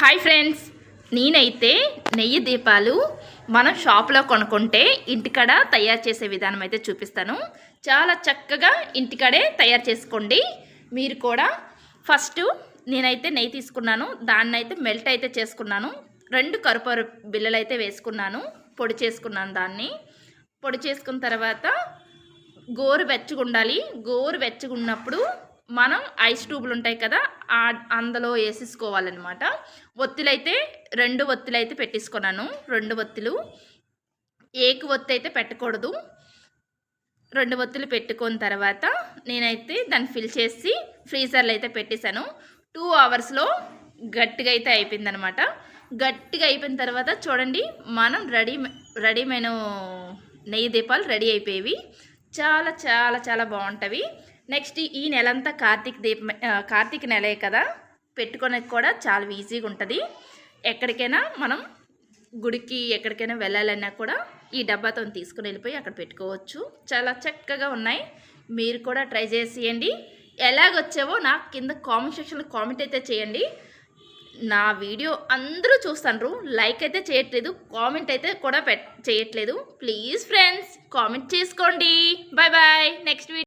Hi friends, నేనైతే నెయ్యి దీపాలు మనం షాప్లో కొనుక్కుంటే ఇంటికాడ తయారు చేసే విధానం అయితే చూపిస్తాను. చాలా చక్కగా ఇంటికాడే తయారు చేసుకోండి. మీరు కూడా ఫస్ట్ నేనైతే నెయ్యి తీసుకున్నాను, దాన్ని అయితే మెల్ట్ అయితే చేసుకున్నాను. 2 కర్పూర బిళ్ళలు అయితే వేసుకున్నాను, పొడి చేసుకున్నాను. దాన్ని పొడి చేసుకున్న తర్వాత గోరు వెచ్చగా ఉండాలి. గోరు వెచ్చగా ఉన్నప్పుడు మనం ఐస్ ట్యూబ్లు ఉంటాయి కదా, అందులో వేసేసుకోవాలన్నమాట. ఒత్తులు అయితే 2 ఒత్తులు అయితే పెట్టేసుకున్నాను. 2 ఒత్తులు, ఏకు ఒత్తి అయితే పెట్టకూడదు. 2 ఒత్తులు పెట్టుకున్న తర్వాత నేనైతే దాన్ని ఫిల్ చేసి ఫ్రీజర్లో అయితే పెట్టేశాను. 2 అవర్స్లో గట్టిగా అయితే అయిపోయిందనమాట. గట్టిగా అయిపోయిన తర్వాత చూడండి, మనం రెడీమైన నెయ్యి దీపాలు రెడీ అయిపోయేవి. చాలా చాలా చాలా బాగుంటవి. నెక్స్ట్ ఈ నెలంతా కార్తీక నెలే కదా, పెట్టుకోనికి కూడా చాలా ఈజీగా ఉంటుంది. ఎక్కడికైనా మనం గుడికి ఎక్కడికైనా వెళ్ళాలన్నా కూడా ఈ డబ్బాతో తీసుకుని వెళ్ళిపోయి అక్కడ పెట్టుకోవచ్చు. చాలా చక్కగా ఉన్నాయి. మీరు కూడా ట్రై చేసేయండి. ఎలాగొచ్చావో నాకు కింద కామెంట్ సెక్షన్లో కామెంట్ అయితే చేయండి. నా వీడియో అందరూ చూస్తారు, లైక్ అయితే చేయట్లేదు, కామెంట్ అయితే కూడా చేయట్లేదు. ప్లీజ్ ఫ్రెండ్స్, కామెంట్ చేసుకోండి. Bye bye. Next video